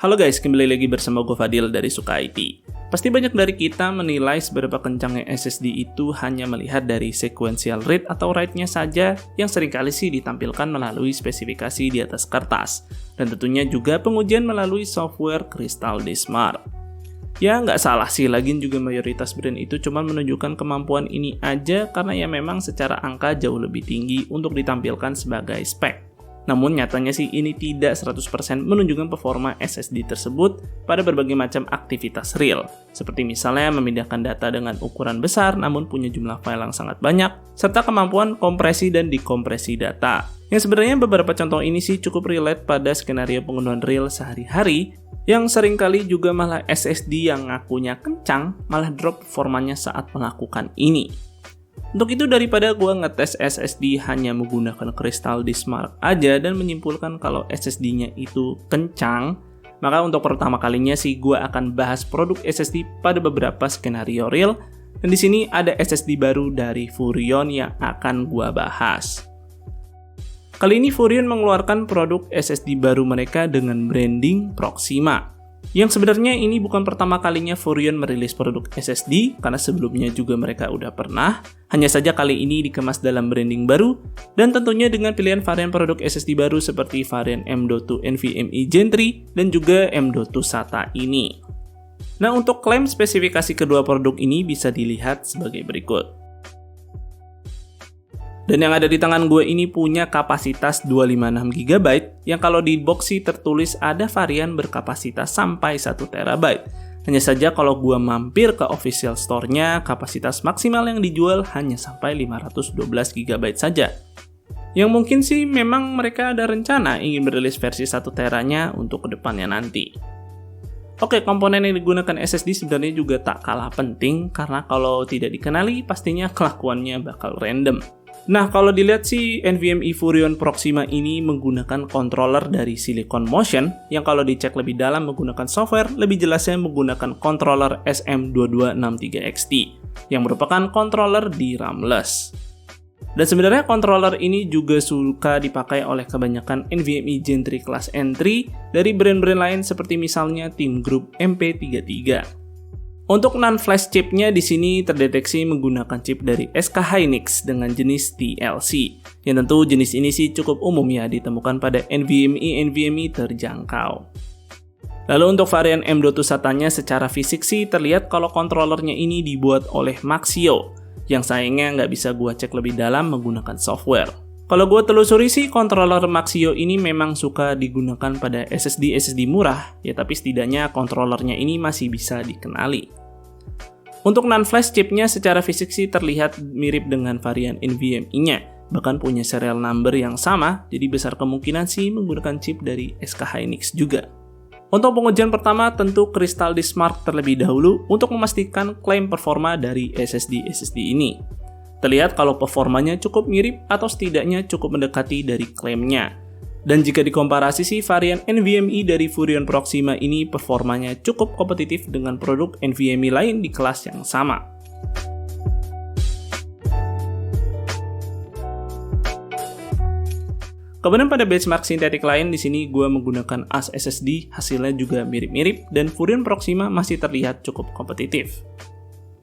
Halo guys, kembali lagi bersama gue Fadil dari Suka IT. Pasti banyak dari kita menilai seberapa kencangnya SSD itu hanya melihat dari sequential read atau write-nya saja yang seringkali sih ditampilkan melalui spesifikasi di atas kertas. Dan tentunya juga pengujian melalui software Crystal Disk Mark. Ya nggak salah sih, lagian juga mayoritas brand itu cuma menunjukkan kemampuan ini aja karena ya memang secara angka jauh lebih tinggi untuk ditampilkan sebagai spek. Namun nyatanya sih ini tidak 100% menunjukkan performa SSD tersebut pada berbagai macam aktivitas real. Seperti misalnya memindahkan data dengan ukuran besar namun punya jumlah file yang sangat banyak, serta kemampuan kompresi dan dekompresi data. Yang sebenarnya beberapa contoh ini sih cukup relate pada skenario penggunaan real sehari-hari, yang seringkali juga malah SSD yang ngakunya kencang malah drop performanya saat melakukan ini. Untuk itu daripada gue ngetes SSD hanya menggunakan Crystal Disk Mark aja dan menyimpulkan kalau SSD-nya itu kencang, maka untuk pertama kalinya sih gue akan bahas produk SSD pada beberapa skenario real, dan di sini ada SSD baru dari Furion yang akan gue bahas. Kali ini Furion mengeluarkan produk SSD baru mereka dengan branding Proxima. Yang sebenarnya ini bukan pertama kalinya Furion merilis produk SSD, karena sebelumnya juga mereka udah pernah. Hanya saja kali ini dikemas dalam branding baru, dan tentunya dengan pilihan varian produk SSD baru seperti varian M.2 NVMe Gen 3 dan juga M.2 SATA ini. Nah, untuk klaim spesifikasi kedua produk ini bisa dilihat sebagai berikut. Dan yang ada di tangan gue ini punya kapasitas 256 GB yang kalau di box sih tertulis ada varian berkapasitas sampai 1 TB. Hanya saja kalau gue mampir ke official store-nya, kapasitas maksimal yang dijual hanya sampai 512 GB saja. Yang mungkin sih memang mereka ada rencana ingin merilis versi 1 teranya untuk kedepannya nanti. Oke, komponen yang digunakan SSD sebenarnya juga tak kalah penting karena kalau tidak dikenali pastinya kelakuannya bakal random. Nah, kalau dilihat sih NVMe Furion Proxima ini menggunakan controller dari Silicon Motion yang kalau dicek lebih dalam menggunakan software, lebih jelasnya menggunakan controller SM2263XT yang merupakan controller DRAM-less. Dan sebenarnya controller ini juga suka dipakai oleh kebanyakan NVMe Gen 3 kelas N3 dari brand-brand lain seperti misalnya Team Group MP33. Untuk non-flash chipnya di sini terdeteksi menggunakan chip dari SK Hynix dengan jenis TLC. Yang tentu jenis ini sih cukup umum ya ditemukan pada NVMe terjangkau. Lalu untuk varian M.2 SATA-nya secara fisik sih terlihat kalau kontrolernya ini dibuat oleh Maxio, yang sayangnya nggak bisa gua cek lebih dalam menggunakan software. Kalau gua telusuri sih controller Maxio ini memang suka digunakan pada SSD murah, ya tapi setidaknya kontrolernya ini masih bisa dikenali. Untuk non-flash chipnya secara fisik sih terlihat mirip dengan varian NVMe-nya, bahkan punya serial number yang sama, jadi besar kemungkinan sih menggunakan chip dari SK Hynix juga. Untuk pengujian pertama tentu Crystal Disk Mark terlebih dahulu untuk memastikan klaim performa dari SSD ini. Terlihat kalau performanya cukup mirip atau setidaknya cukup mendekati dari klaimnya. Dan jika dikomparasi sih varian NVMe dari Furion Proxima ini performanya cukup kompetitif dengan produk NVMe lain di kelas yang sama. Kemudian pada benchmark sintetik lain di sini gue menggunakan AS SSD, hasilnya juga mirip-mirip dan Furion Proxima masih terlihat cukup kompetitif.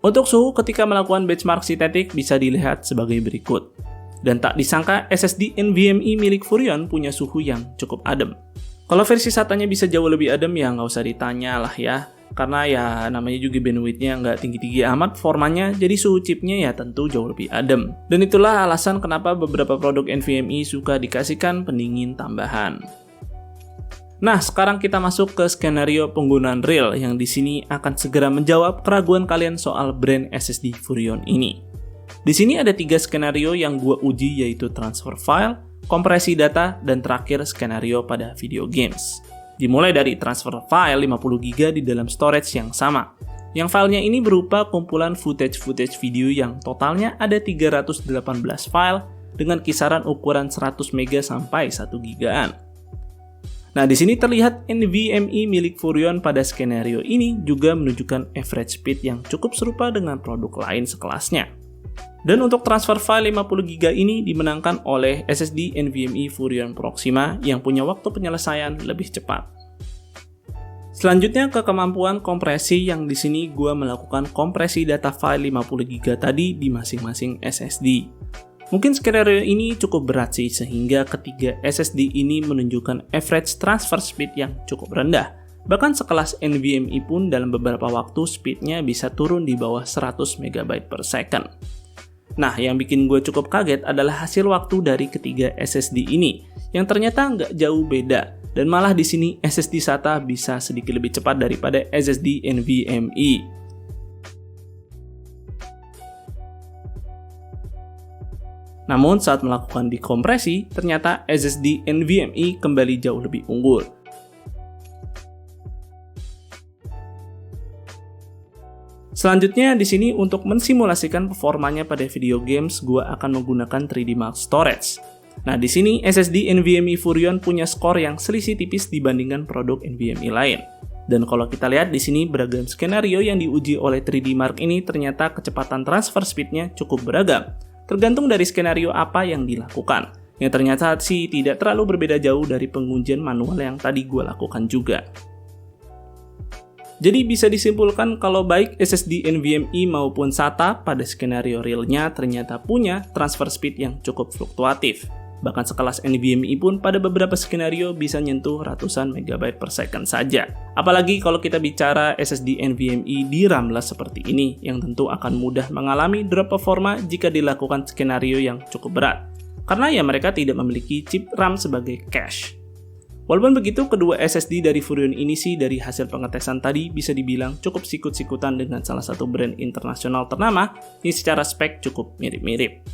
Untuk suhu ketika melakukan benchmark sintetik bisa dilihat sebagai berikut. Dan tak disangka SSD NVMe milik Furion punya suhu yang cukup adem. Kalau versi SATA-nya bisa jauh lebih adem ya nggak usah ditanya lah ya. Karena ya namanya juga bandwidth-nya nggak tinggi-tinggi amat performanya, jadi suhu chipnya ya tentu jauh lebih adem. Dan itulah alasan kenapa beberapa produk NVMe suka dikasihkan pendingin tambahan. Nah, sekarang kita masuk ke skenario penggunaan real yang di sini akan segera menjawab keraguan kalian soal brand SSD Furion ini. Di sini ada 3 skenario yang gue uji yaitu transfer file, kompresi data, dan terakhir skenario pada video games. Dimulai dari transfer file 50GB di dalam storage yang sama. Yang filenya ini berupa kumpulan footage video yang totalnya ada 318 file dengan kisaran ukuran 100MB sampai 1GB-an. Nah, di sini terlihat NVMe milik Furion pada skenario ini juga menunjukkan average speed yang cukup serupa dengan produk lain sekelasnya. Dan untuk transfer file 50GB ini dimenangkan oleh SSD NVMe Furion Proxima yang punya waktu penyelesaian lebih cepat. Selanjutnya ke kemampuan kompresi, yang di sini gue melakukan kompresi data file 50GB tadi di masing-masing SSD. Mungkin skenario ini cukup berat sih, sehingga ketiga SSD ini menunjukkan average transfer speed yang cukup rendah. Bahkan sekelas NVMe pun dalam beberapa waktu speednya bisa turun di bawah 100 MB per second. Nah, yang bikin gue cukup kaget adalah hasil waktu dari ketiga SSD ini, yang ternyata nggak jauh beda. Dan malah di sini SSD SATA bisa sedikit lebih cepat daripada SSD NVMe. Namun saat melakukan dekompresi, ternyata SSD NVMe kembali jauh lebih unggul. Selanjutnya di sini untuk mensimulasikan performanya pada video games, gue akan menggunakan 3D Mark Storage. Nah, di sini SSD NVMe Furrion punya skor yang selisih tipis dibandingkan produk NVMe lain. Dan kalau kita lihat di sini beragam skenario yang diuji oleh 3D Mark ini, ternyata kecepatan transfer speed-nya cukup beragam, tergantung dari skenario apa yang dilakukan. Yang ternyata sih tidak terlalu berbeda jauh dari pengujian manual yang tadi gue lakukan juga. Jadi bisa disimpulkan kalau baik SSD NVMe maupun SATA pada skenario realnya ternyata punya transfer speed yang cukup fluktuatif. Bahkan sekelas NVMe pun pada beberapa skenario bisa nyentuh ratusan megabyte per second saja. Apalagi kalau kita bicara SSD NVMe di RAM-less seperti ini, yang tentu akan mudah mengalami drop performa jika dilakukan skenario yang cukup berat. Karena ya mereka tidak memiliki chip RAM sebagai cache. Walaupun begitu, kedua SSD dari Furrion ini sih dari hasil pengetesan tadi bisa dibilang cukup sikut-sikutan dengan salah satu brand internasional ternama yang secara spek cukup mirip-mirip.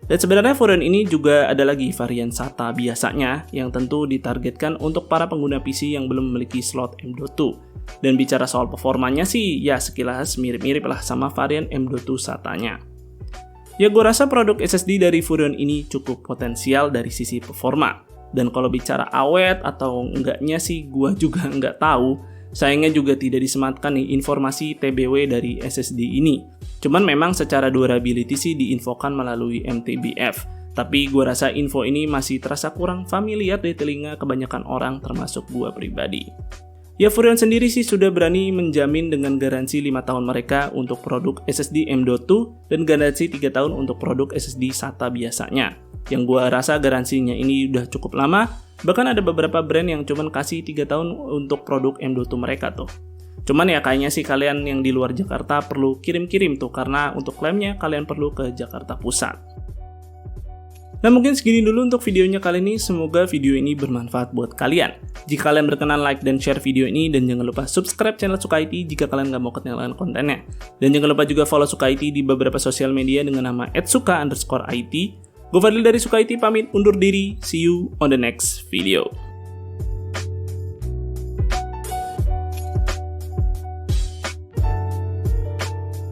Dan sebenarnya Furrion ini juga ada lagi varian SATA biasanya yang tentu ditargetkan untuk para pengguna PC yang belum memiliki slot M.2. Dan bicara soal performanya sih ya sekilas mirip-mirip lah sama varian M.2 SATA-nya. Ya gue rasa produk SSD dari Furrion ini cukup potensial dari sisi performa. Dan kalau bicara awet atau enggaknya sih gue juga nggak tahu. Sayangnya juga tidak disematkan nih informasi TBW dari SSD ini. Cuman memang secara durability sih diinfokan melalui MTBF. Tapi gue rasa info ini masih terasa kurang familiar di telinga kebanyakan orang termasuk gue pribadi. Ya Furrion sendiri sih sudah berani menjamin dengan garansi 5 tahun mereka untuk produk SSD M.2 dan garansi 3 tahun untuk produk SSD SATA biasanya. Yang gue rasa garansinya ini udah cukup lama, bahkan ada beberapa brand yang cuman kasih 3 tahun untuk produk M.2 mereka tuh. Cuman ya kayaknya sih kalian yang di luar Jakarta perlu kirim-kirim tuh, karena untuk klaimnya kalian perlu ke Jakarta Pusat. Nah mungkin segini dulu untuk videonya kali ini, semoga video ini bermanfaat buat kalian. Jika kalian berkenan like dan share video ini, dan jangan lupa subscribe channel Suka IT jika kalian gak mau ketinggalan kontennya. Dan jangan lupa juga follow Suka IT di beberapa sosial media dengan nama @suka_it. Gue Fadil dari Suka IT pamit undur diri, see you on the next video.